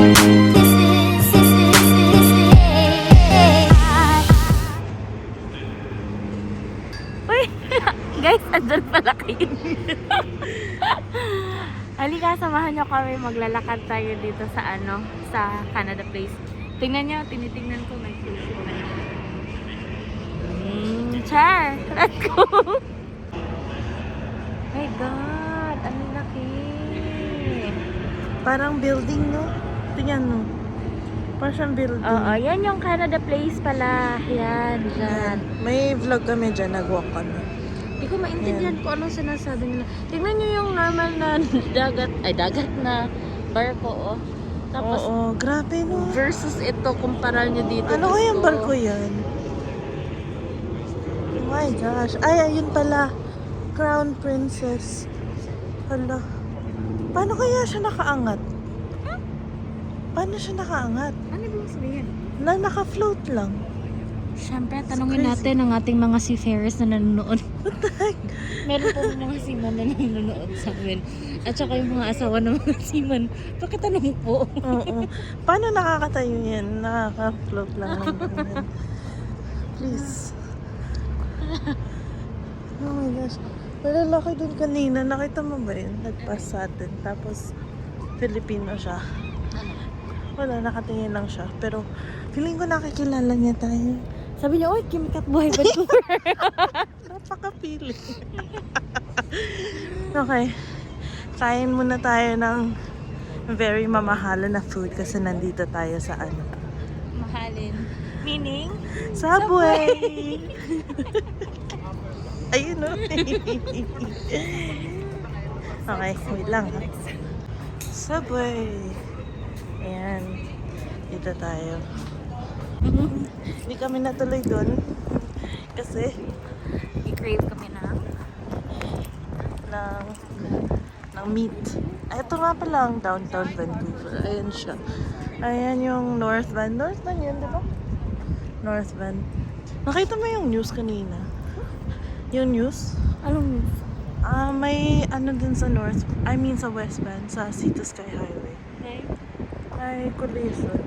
Uy! Guys, andyan pala kayo. Halika, samahan nyo kami. Maglalakad tayo dito sa sa Canada Place. Tingnan nyo, tinitingnan ko. May sushi pa na. Char! Let's go! My God! Ang laki! Parang building, no? Tingnan mo. Parang siyang building. Oo, yan yung Canada Place pala. Yan, dyan. May vlog kami dyan, nag-walk kami. Hindi ko maintindihan kung anong sinasabi nila. Tingnan nyo yung normal na dagat na barko, oh. Tapos, Oo, grabe, no? versus ito, kumpara nyo dito. Ano Diyos kayang ko. barko yan? Oh my gosh. Ay, ayun pala. Crown Princess. Hala. Paano kaya siya nakaangat? Paano siya nakaangat? Ano ibig sabihin? Naka-float lang. Siyempre, tanungin crazy. natin ang ating mga seafarers na nanonood. What the heck? Meron po mga seaman na nanonood sa amin. At saka yung mga asawa ng mga seaman. Pakitanong po. Oo. Paano nakakatayo yan? Nakaka-float lang. Please. Oh my gosh. Malalaki dun kanina. Nakita mo ba yun? Nagpas sa atin. Tapos, Filipino siya. Wala, nakatingin lang siya. Pero, feeling ko nakikilala niya tayo. Sabi niya, oy, Kimikat Buhay Vancouver. Napakapili. Okay. Kain muna tayo ng very mamahala na food kasi nandito tayo sa Mahalin. Meaning? Subway! Ayun o. Okay, wait lang ha. Subway! Ayan. Dito tayo. Hindi kami natuloy doon. Kasi I-crave kami ng meat. Ito nga pala ang downtown Vancouver. Ayan siya. Ayan yung North Van. North Van yun, di ba? North Van. Nakita mo yung news kanina? Yung news? Anong news? May ano dun sa North, sa West Van, sa Sea to Sky Highway. Okay. Ay, collision.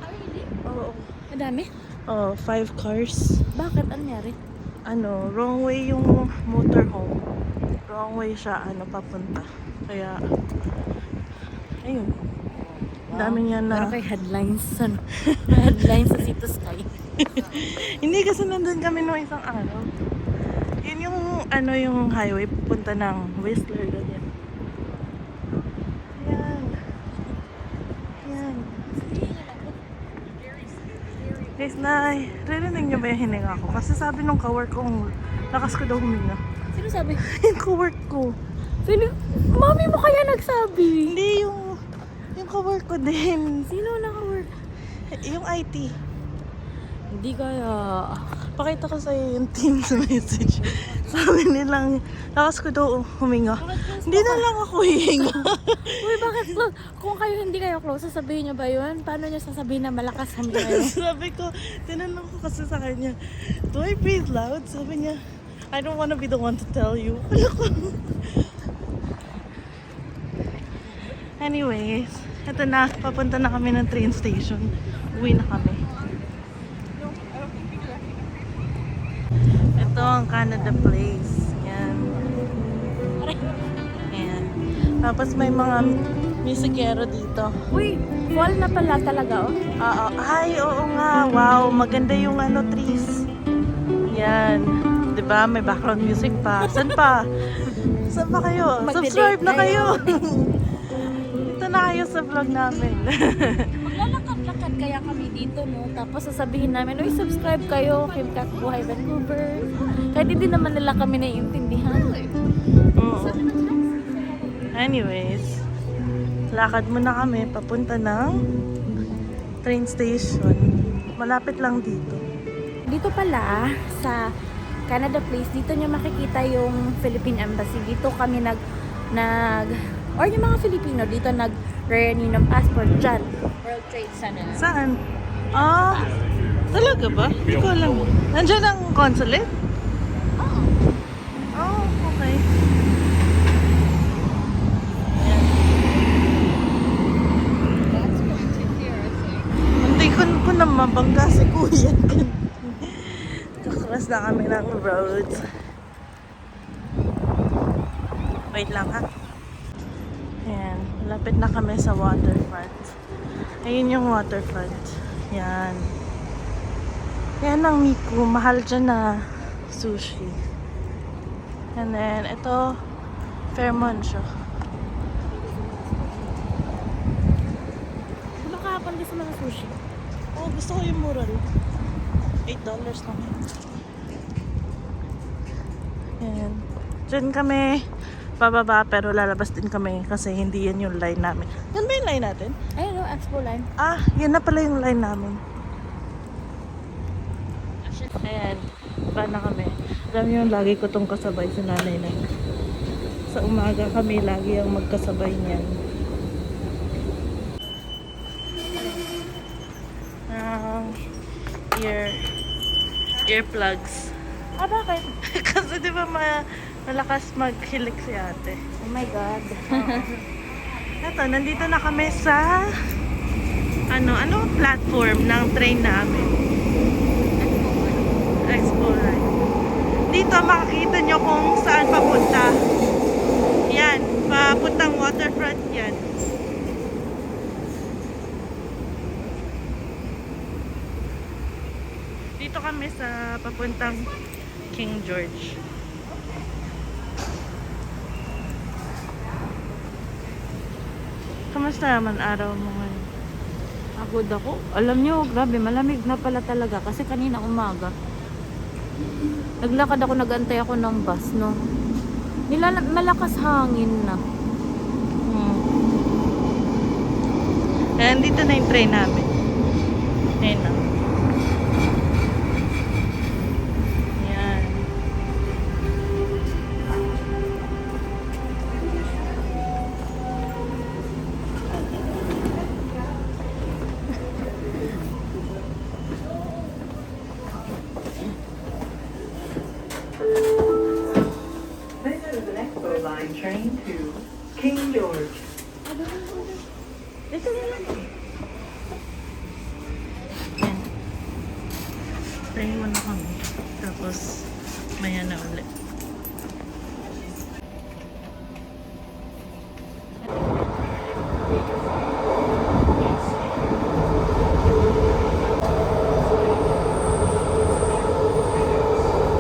Really? Oo. Madami? Oh, 5 cars. Bakit? Ano nangyari? Wrong way yung motorhome. Wrong way siya, papunta. Kaya, ayun. Dami niya na. Pero kay headlines, headlines sa Sea to Sky. Hindi kasi nandun kami nung isang araw. Yun yung, yung highway pupunta ng Whistler, ganyan. Ayan. Ayan. Guys, narinig niyo ba yung hininga ko? Kasi sabi nung kawork kong lakas ko daw huminga. Sino sabi? Yung kawork ko. Mami mo kaya nagsabi? Hindi, yung kawork ko din. Sino naka-work? Yung IT. Hindi kaya. Pakita ko sa'yo yung team sa message. Sabi nilang, lakas ko daw huminga. Hindi na lang ako hihinga. Uy, bakit close? Kung kayo hindi kayo close, sasabihin nyo ba yun? Paano nyo sasabihin na malakas huminga kayo? Sabi ko, tinanong ko kasi sa kanya, do I breathe loud? Sabi niya, I don't wanna be the one to tell you. Anyways, eto na, papunta na kami ng train station. Uwi na kami. Ito ang Canada Place. Yan. Yan. Tapos may mga musikero dito. Uy, fall na pala talaga, oh. Oo. Ay, oo nga. Wow, maganda yung trees. Yan. 'Di ba? May background music pa. Saan pa? Saan pa kayo? Subscribe na kayo. Dito na kayo sa vlog namin. Maglalakad-lakad kaya kami dito, no? Tapos sasabihin namin, uy, subscribe kayo, Kimikat Buhay Vancouver. Kahit hindi naman nila kami naiintindihan. Oo. Anyways, lakad muna kami papunta ng train station. Malapit lang dito. Dito pala, sa Canada Place, dito nyo makikita yung Philippine Embassy. Dito kami or yung mga Filipino, dito nag-renew ng passport dyan. World Trade Center. Saan? Ah, talaga ba? Hindi ko alam. Nandiyan ang consulate? Oh, okay. na mabangga si kuya. Kakross na kami ng road. Wait lang ha. Ayan, lapit na kami sa waterfront. Ayun yung waterfront. Yan. Yan ang Miku. Mahal dyan na sushi. And then, ito, Fairmont siya. Makahapon din sa mga sushi. Oh, gusto ko yung mural. $8 lang. Yan. Diyan kami bababa pero lalabas din kami kasi hindi yan yung line namin. Yan ba yung line natin? Ayun o, Expo Line. Ah, yan na pala yung line namin. Ayan, ba na kami. Alam niyo, lagi ko tong kasabay sa nanay na. Sa umaga kami lagi ang magkasabay niyan. Earplugs. Ah, bakit? Kasi di ba malakas maghilik si ate. Oh my God. Eto, nandito na kami sa ano platform ng train namin. Expo Line. Dito makikita nyo kung saan papunta. Yan, papuntang waterfront yan. Dito kami sa papuntang King George. Kamusta naman araw mo ngayon? Pagod ako. Alam nyo, grabe, malamig na pala talaga kasi kanina umaga. Naglakad ako, nagantay ako ng bus, no? Malakas hangin na. Ayan, dito na yung train namin. Ayan na. Ayan. This is an Expo Line train to King George. Dito na lang. Ayan. Train mo na kami. Tapos, maya na ulit.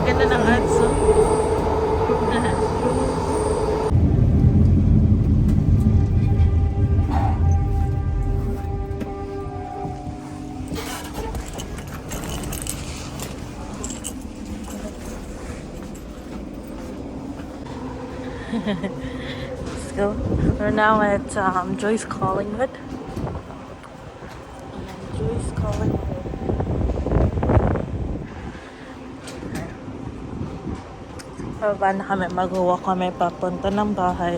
Ganda ng ads, oh. Let's go. We're now at Joyce Collingwood. Joyce Collingwood. Pababa na kami. Mag-walk kami papunta ng bahay.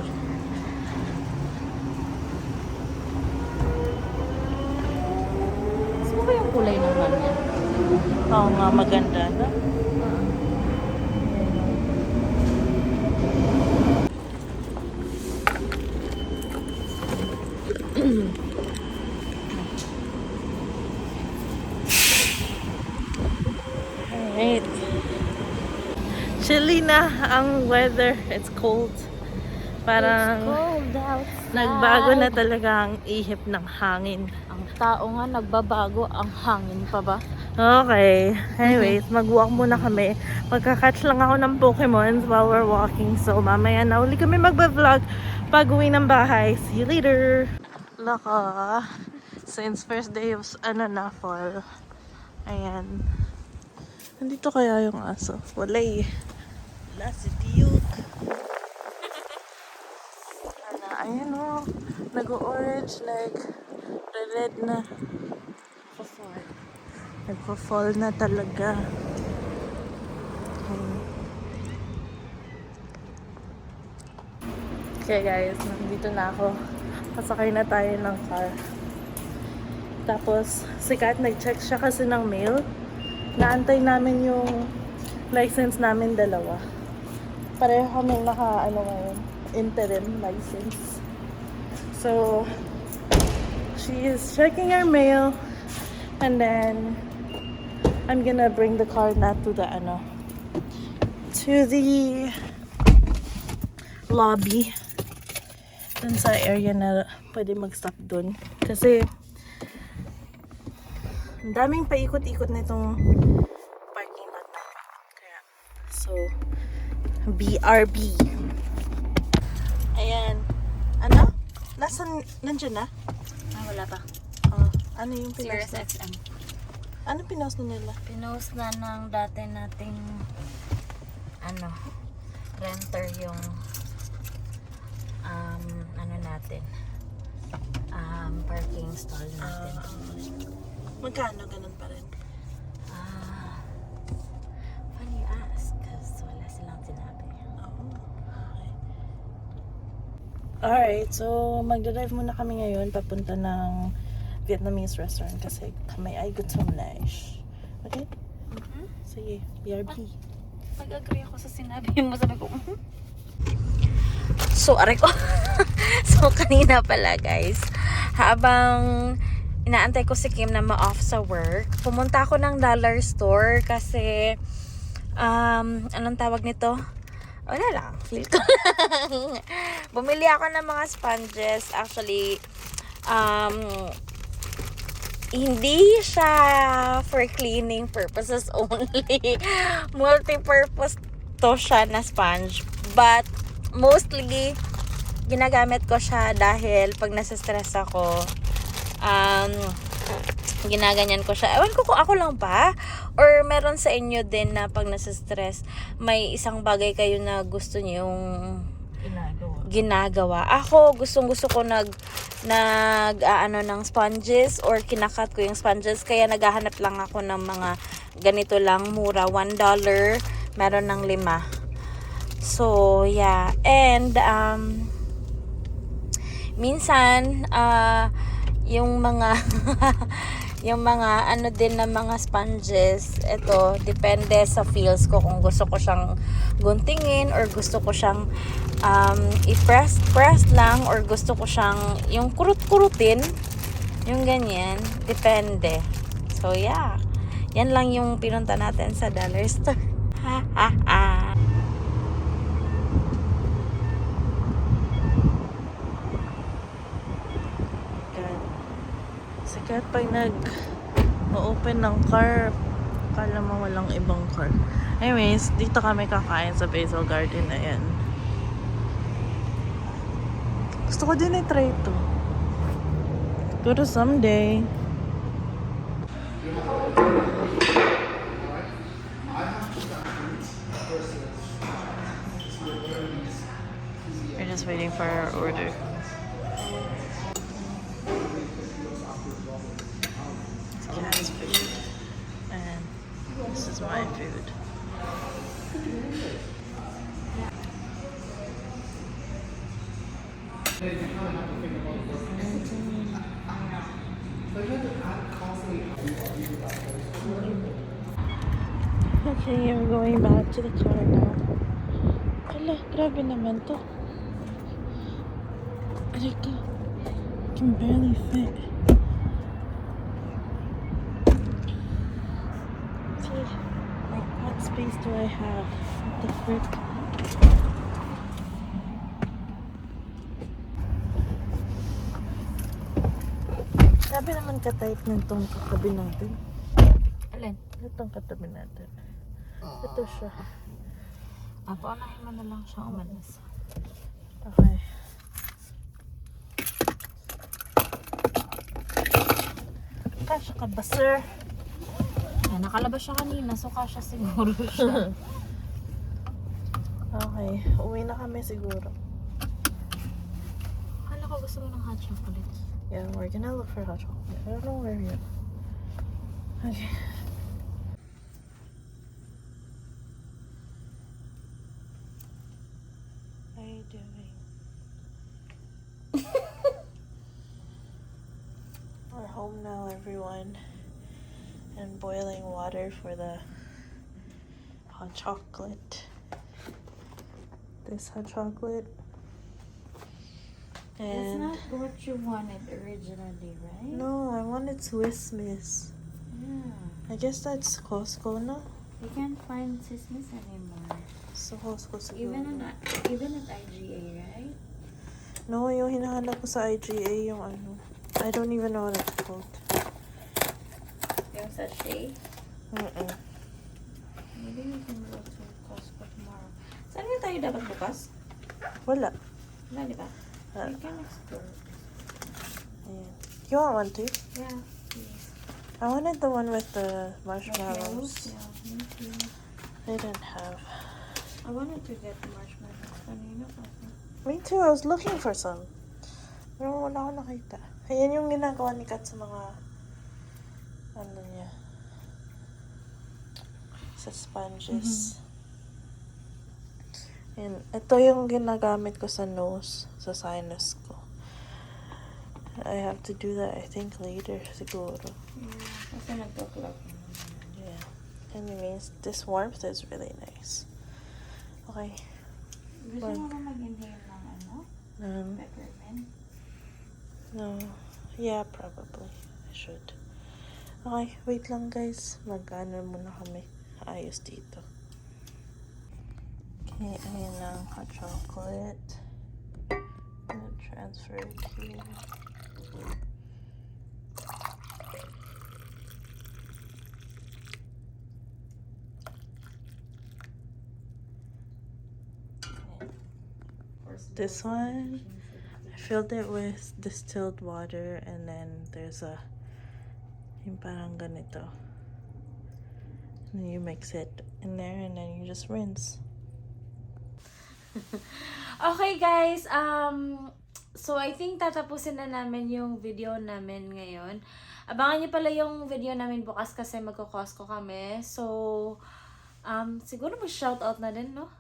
Gusto mo ba yung kulay ng van niya? Oo nga, maganda na. Alright. Chilly na ang weather. It's cold. Parang Cold outside. nagbago na talaga ang ihip ng hangin. Ang tao nga nagbabago, ang hangin pa ba? Okay. Anyways, mag-walk muna kami. Magka-catch lang ako ng Pokemons while we're walking. So, mamaya na uli kami magba-vlog pag uwi ng bahay. See you later! Laka. Since first day of, fall. Ayan. Nandito kaya yung aso? Wala eh. Wala si Duke. Ayan o. Nag-orange, red na. Nagpa-fall na talaga. Okay guys, nandito na ako. Pasakay na tayo ng car. Tapos, si Kat nag-check siya kasi ng mail. Naantay namin yung license namin dalawa. Pareho kami ngayon, interim license. So, she is checking her mail. And then, I'm gonna bring the car na to the, to the lobby. Dun sa area na pwede mag-stop dun. Kasi, ang daming paikot-ikot na itong parking lot na. Kaya, so, BRB. Ayan. Ano? Nandiyan na? Wala pa. Ano yung pinost na? XM. Ano pinost na nila? Pinost na ng dati nating renter yung natin. Parking stall natin. Magkano? Ganun pa rin. Funny you ask, because wala silang sinabi. Okay. Alright, so magdadrive muna kami ngayon papunta ng Vietnamese restaurant kasi kami ay gutom na. Okay? Sige, BRB. Nag-agree ako sa sinabi mo. Sabi ko, So, aray ko. So, kanina pala, guys. Habang inaantay ko si Kim na ma-off sa work, pumunta ako ng dollar store kasi, anong tawag nito? Wala lang. Feel ko lang. Bumili ako ng mga sponges. Actually, hindi siya for cleaning purposes only. Multi-purpose to siya na sponge. But, mostly, ginagamit ko siya dahil pag nasa-stress ako, ginaganyan ko siya. Ewan ko kung ako lang ba or meron sa inyo din na pag nasa-stress, may isang bagay kayo na gusto niyong ginagawa. Ako, gustong-gusto ko ng sponges or kinakat ko yung sponges. Kaya naghahanap lang ako ng mga ganito lang, mura. $1. Meron ng 5. So, yeah. And, minsan, yung mga, yung mga din na mga sponges, ito, depende sa feels ko kung gusto ko siyang guntingin or gusto ko siyang i-press lang or gusto ko siyang yung kurut-kurutin, yung ganyan, depende. So, yeah. Yan lang yung pinunta natin sa dollar store. Ha, ha, ha. Sikat pag nag-open ng car, kala mo walang ibang car. Anyways, dito kami kakain sa Basil Garden na yan. Gusto ko din i-try ito. Siguro someday. We're just waiting for our order. Cat's food. And this is my food. Okay, we're going back to the car now. Hala, grabe naman to. Aray ko. I can barely fit. See, like, what space do I have? What the frick? Grabe naman ka-tight nitong katabi natin. Alin? Itong katabi natin. Ito siya. Paunahin mo na lang siya umalis. Okay. Kasha ka ba, sir? Nakalabas siya kanina, so kasya siguro siya. Okay. Uwi na kami siguro. Kala ko gusto mo ng hot chocolate. Yeah, we're gonna look for hot chocolate. I don't know where yet. Okay. How are you doing? We're home now, everyone. And boiling water for the hot chocolate. This hot chocolate. It's And not what you wanted originally, right? no, I wanted Swiss Miss. I guess that's Costco, no? You can't find Sismis anymore. So Costco siguro. Even at IGA, right? No, yung hinahanap ko sa IGA, yung ano. I don't even know what it's called. Yung sachet. Mm-mm. Maybe we can go to Costco tomorrow. Saan nga tayo dapat bukas? Wala. Wala, di ba? Wala. We can explore. Ayan. You want one too? Yeah, please. I wanted the one with the marshmallows. Yeah, me too. They didn't have. I wanted to get the marshmallows. Kanina kasi. Me too. I was looking for some. Pero wala ako nakita. Ayan yung ginagawa ni Kat sa mga ano niya. Sa sponges. And ito yung ginagamit ko sa nose, sa sinus ko. I have to do that, I think, later, siguro. Yeah, kasi nagpa-plug naman. Yeah. Anyways, this warmth is really nice. Okay. Gusto mo ba mag-inhale ng ano? Peppermint? No. Yeah, probably. I should. Okay, wait lang guys. Mag-ano muna kami. Ayos dito. Okay, ayun na ang hot chocolate. Gonna transfer it here. This one, I filled it with distilled water, and then there's yung parang ganito. And you mix it in there, and then you just rinse. Okay guys, so I think tatapusin na namin yung video namin ngayon. Abangan niyo pala yung video namin bukas kasi magko-Costco kami. So, siguro mag-shoutout na din, no?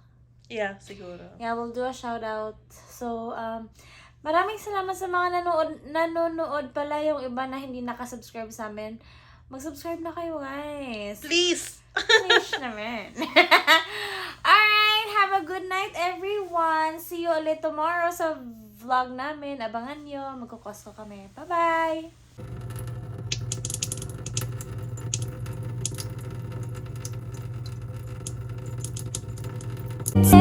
Yeah, siguro. Yeah, we'll do a shoutout. So, maraming salamat sa mga nanonood pala yung iba na hindi nakasubscribe sa amin. Mag-subscribe na kayo, guys. Please! Please naman. Alright, have a good night, everyone. See you ulit tomorrow sa vlog namin. Abangan nyo. Magko-Costco kami. Bye-bye! Say